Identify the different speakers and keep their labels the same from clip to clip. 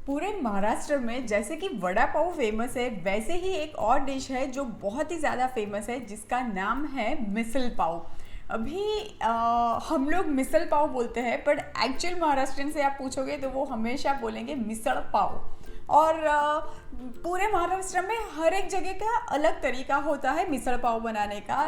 Speaker 1: पूरे महाराष्ट्र में जैसे कि वड़ा पाव फेमस है, वैसे ही एक और डिश है जो बहुत ही ज़्यादा फेमस है, जिसका नाम है मिसल पाव। अभी हम लोग मिसल पाव बोलते हैं, बट एक्चुअल महाराष्ट्रियन से आप पूछोगे तो वो हमेशा बोलेंगे मिसळ पाव। और पूरे महाराष्ट्र में हर एक जगह का अलग तरीका होता है मिसळ पाव बनाने का।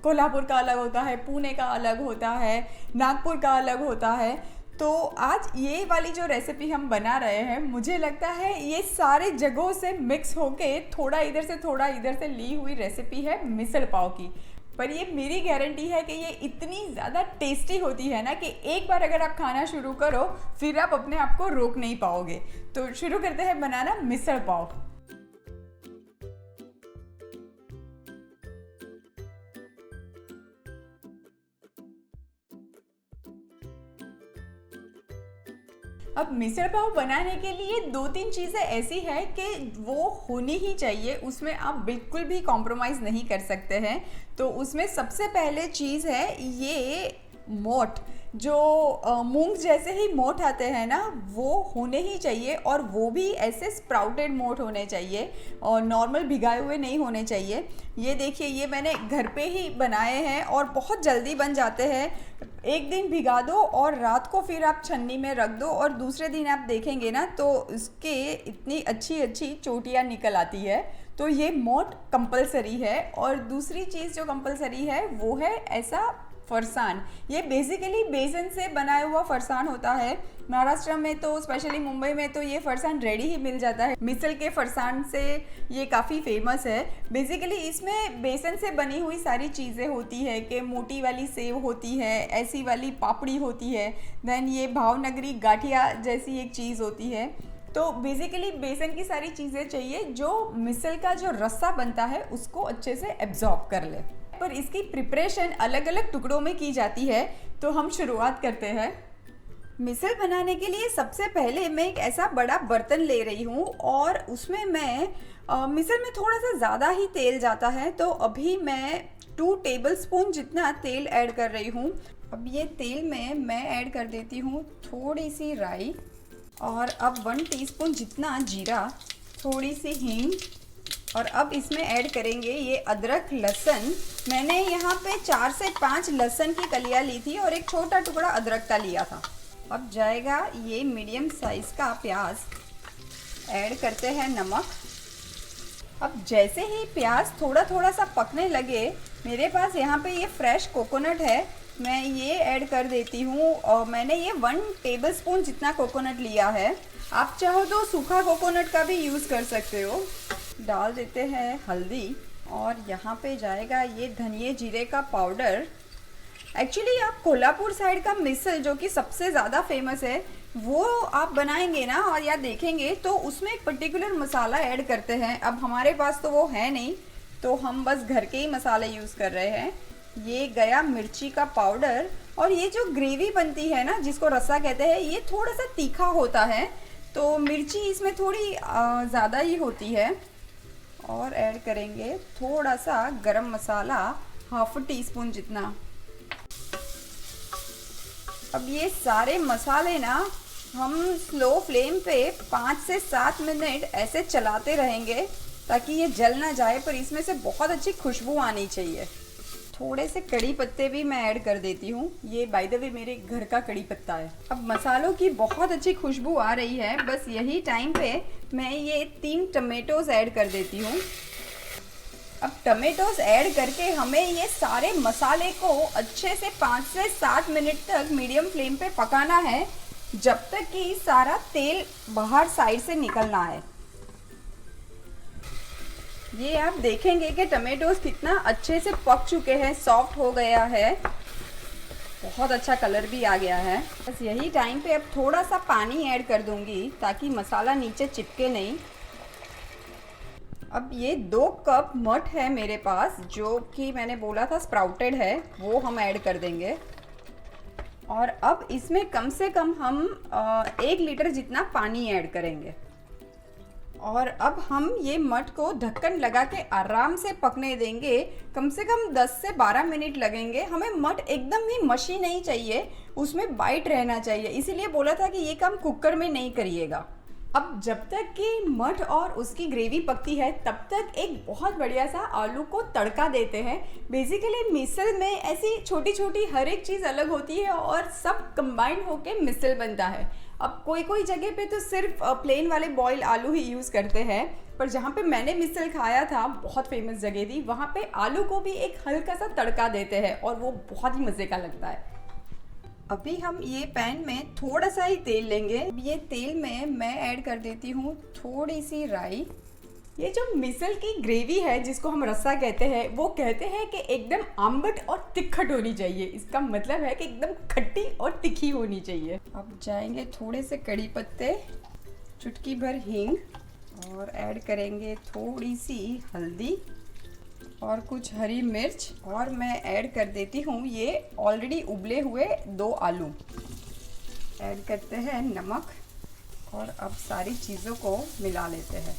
Speaker 1: कोल्हापुर का अलग होता है, पुणे का अलग होता है, नागपुर का अलग होता है। तो आज ये वाली जो रेसिपी हम बना रहे हैं, मुझे लगता है ये सारे जगहों से मिक्स होके थोड़ा इधर से ली हुई रेसिपी है मिसल पाव की। पर ये मेरी गारंटी है कि ये इतनी ज़्यादा टेस्टी होती है ना कि एक बार अगर आप खाना शुरू करो फिर आप अपने आप को रोक नहीं पाओगे। तो शुरू करते हैं बनाना मिसल पाव। अब मिसल पाव बनाने के लिए दो तीन चीज़ें ऐसी है कि वो होनी ही चाहिए, उसमें आप बिल्कुल भी कॉम्प्रोमाइज़ नहीं कर सकते हैं। तो उसमें सबसे पहले चीज़ है ये मोठ, जो मूंग जैसे ही मोठ आते हैं ना, वो होने ही चाहिए। और वो भी ऐसे स्प्राउटेड मोठ होने चाहिए और नॉर्मल भिगाए हुए नहीं होने चाहिए। ये देखिए, ये मैंने घर पे ही बनाए हैं और बहुत जल्दी बन जाते हैं। एक दिन भिगा दो और रात को फिर आप छन्नी में रख दो और दूसरे दिन आप देखेंगे ना तो इसके इतनी अच्छी अच्छी चोटियाँ निकल आती है। तो ये मोठ कंपलसरी है। और दूसरी चीज़ जो कंपलसरी है वो है ऐसा फरसान। ये बेसिकली बेसन से बनाया हुआ फरसान होता है। महाराष्ट्र में तो स्पेशली मुंबई में तो ये फरसान रेडी ही मिल जाता है। मिसल के फरसान से ये काफ़ी फेमस है। बेसिकली इसमें बेसन से बनी हुई सारी चीज़ें होती है कि मोटी वाली सेव होती है, ऐसी वाली पापड़ी होती है, देन ये भावनगरी गाठिया जैसी एक चीज़ होती है। तो बेसिकली बेसन की सारी चीज़ें चाहिए जो मिसल का जो रस्सा बनता है उसको अच्छे से एब्जॉर्ब कर ले। पर इसकी प्रिपरेशन अलग अलग टुकड़ों में की जाती है। तो हम शुरुआत करते हैं। मिसल बनाने के लिए सबसे पहले मैं एक ऐसा बड़ा बर्तन ले रही हूँ और उसमें मैं मिसल में थोड़ा सा ज़्यादा ही तेल जाता है, तो अभी मैं 2 टेबलस्पून जितना तेल ऐड कर रही हूँ। अब ये तेल में मैं ऐड कर देती हूँ थोड़ी सी राई और अब 1 टीस्पून जितना जीरा, थोड़ी सी हींग। और अब इसमें ऐड करेंगे ये अदरक लहसुन। मैंने यहाँ पे 4 से 5 लहसुन की कलियाँ ली थी और एक छोटा टुकड़ा अदरक का लिया था। अब जाएगा ये मीडियम साइज़ का प्याज। ऐड करते हैं नमक। अब जैसे ही प्याज थोड़ा सा पकने लगे, मेरे पास यहाँ पे ये फ्रेश कोकोनट है, मैं ये ऐड कर देती हूँ। और मैंने ये 1 टेबलस्पून जितना कोकोनट लिया है। आप चाहो तो सूखा कोकोनट का भी यूज़ कर सकते हो। डाल देते हैं हल्दी और यहाँ पे जाएगा ये धनिए जीरे का पाउडर। एक्चुअली आप कोल्हापुर साइड का मिसल जो कि सबसे ज़्यादा फेमस है, वो आप बनाएंगे ना और या देखेंगे तो उसमें एक पर्टिकुलर मसाला ऐड करते हैं। अब हमारे पास तो वो है नहीं, तो हम बस घर के ही मसाले यूज़ कर रहे हैं। ये गया मिर्ची का पाउडर। और ये जो ग्रेवी बनती है ना, जिसको रस्सा कहते हैं, ये थोड़ा सा तीखा होता है, तो मिर्ची इसमें थोड़ी ज़्यादा ही होती है। और ऐड करेंगे थोड़ा सा गरम मसाला, 1/2 टीस्पून जितना। अब ये सारे मसाले ना हम स्लो फ्लेम पे 5 से 7 मिनट ऐसे चलाते रहेंगे ताकि ये जल ना जाए, पर इसमें से बहुत अच्छी खुशबू आनी चाहिए। थोड़े से कड़ी पत्ते भी मैं ऐड कर देती हूँ। ये बाय द वे मेरे घर का कड़ी पत्ता है। अब मसालों की बहुत अच्छी खुशबू आ रही है। बस यही टाइम पे मैं ये 3 टमेटोज़ ऐड कर देती हूँ। अब टमेटोज़ ऐड करके हमें ये सारे मसाले को अच्छे से 5 से 7 मिनट तक मीडियम फ्लेम पे पकाना है, जब तक कि सारा तेल बाहर साइड से निकल ना आए। ये आप देखेंगे कि टमेटोज़ कितना अच्छे से पक चुके हैं, सॉफ्ट हो गया है, बहुत अच्छा कलर भी आ गया है। बस यही टाइम पे अब थोड़ा सा पानी ऐड कर दूंगी ताकि मसाला नीचे चिपके नहीं। अब ये 2 कप मठ है मेरे पास, जो कि मैंने बोला था स्प्राउटेड है, वो हम ऐड कर देंगे। और अब इसमें कम से कम हम 1 लीटर जितना पानी ऐड करेंगे। और अब हम ये मठ को ढक्कन लगा के आराम से पकने देंगे। कम से कम 10 से 12 मिनट लगेंगे। हमें मठ एकदम ही मशी नहीं चाहिए, उसमें बाइट रहना चाहिए, इसीलिए बोला था कि ये काम कुकर में नहीं करिएगा। अब जब तक कि मठ और उसकी ग्रेवी पकती है तब तक एक बहुत बढ़िया सा आलू को तड़का देते हैं। बेसिकली मिसल में ऐसी छोटी छोटी हर एक चीज़ अलग होती है और सब कंबाइन होके मिसल बनता है। अब कोई कोई जगह पे तो सिर्फ प्लेन वाले बॉयल आलू ही यूज़ करते हैं, पर जहाँ पे मैंने मिसल खाया था, बहुत फेमस जगह थी, वहाँ पे आलू को भी एक हल्का सा तड़का देते हैं और वो बहुत ही मज़े का लगता है। अभी हम ये पैन में थोड़ा सा ही तेल लेंगे। ये तेल में मैं ऐड कर देती हूँ थोड़ी सी राई। ये जो मिसल की ग्रेवी है जिसको हम रस्सा कहते हैं, वो कहते हैं कि एकदम आम्बट और तिखट होनी चाहिए। इसका मतलब है कि एकदम खट्टी और तीखी होनी चाहिए। अब जाएंगे थोड़े से कड़ी पत्ते, चुटकी भर हींग और ऐड करेंगे थोड़ी सी हल्दी और कुछ हरी मिर्च, और मैं ऐड कर देती हूँ ये ऑलरेडी उबले हुए 2 आलू। ऐड करते हैं नमक और अब सारी चीज़ों को मिला लेते हैं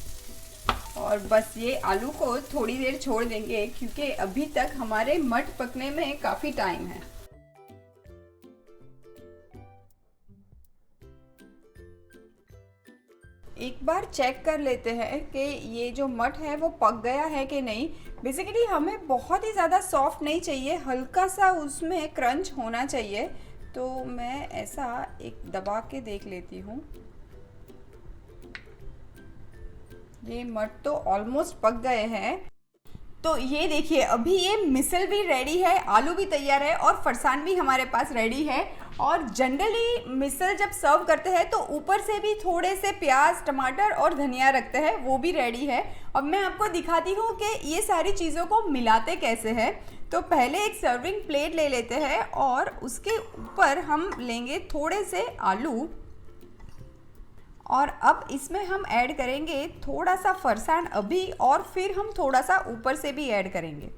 Speaker 1: और बस ये आलू को थोड़ी देर छोड़ देंगे क्योंकि अभी तक हमारे मठ पकने में काफ़ी टाइम है। एक बार चेक कर लेते हैं कि ये जो मठ है वो पक गया है कि नहीं। बेसिकली हमें बहुत ही ज़्यादा सॉफ्ट नहीं चाहिए, हल्का सा उसमें क्रंच होना चाहिए। तो मैं ऐसा एक दबा के देख लेती हूँ। ये मठ तो ऑलमोस्ट पक गए हैं। तो ये देखिए, अभी ये मिसल भी रेडी है, आलू भी तैयार है और फरसान भी हमारे पास रेडी है। और जनरली मिसल जब सर्व करते हैं तो ऊपर से भी थोड़े से प्याज, टमाटर और धनिया रखते हैं, वो भी रेडी है। अब मैं आपको दिखाती हूँ कि ये सारी चीज़ों को मिलाते कैसे हैं। तो पहले एक सर्विंग प्लेट ले लेते हैं और उसके ऊपर हम लेंगे थोड़े से आलू और अब इसमें हम ऐड करेंगे थोड़ा सा फरसान अभी, और फिर हम थोड़ा सा ऊपर से भी ऐड करेंगे।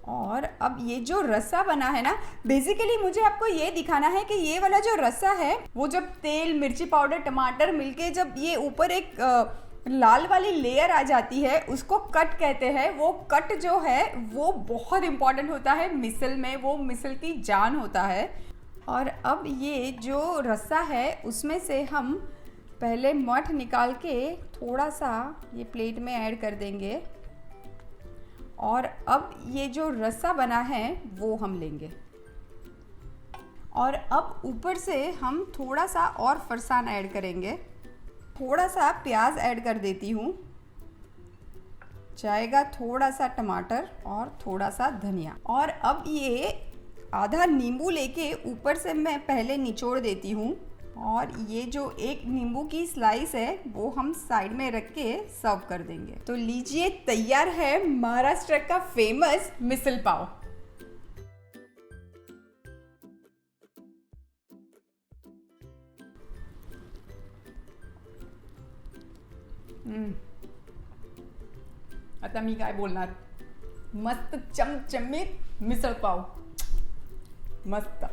Speaker 1: और अब ये जो रस्सा बना है ना, बेसिकली मुझे आपको ये दिखाना है कि ये वाला जो रस्सा है वो जब तेल, मिर्ची पाउडर, टमाटर मिलके जब ये ऊपर एक लाल वाली लेयर आ जाती है, उसको कट कहते हैं। वो कट जो है वो बहुत इम्पॉर्टेंट होता है मिसल में, वो मिसल की जान होता है। और अब ये जो रस्सा है उसमें से हम पहले मठ निकाल के थोड़ा सा ये प्लेट में ऐड कर देंगे और अब ये जो रस्सा बना है वो हम लेंगे और अब ऊपर से हम थोड़ा सा और फरसान ऐड करेंगे। थोड़ा सा प्याज ऐड कर देती हूँ, जाएगा थोड़ा सा टमाटर और थोड़ा सा धनिया। और अब ये आधा नींबू लेके ऊपर से मैं पहले निचोड़ देती हूँ और ये जो एक नींबू की स्लाइस है वो हम साइड में रख के सर्व कर देंगे। तो लीजिए, तैयार है महाराष्ट्र का फेमस मिसल पाव। आता मी काय बोलणार, मस्त चमचमीत मिसळ पाव, मस्त।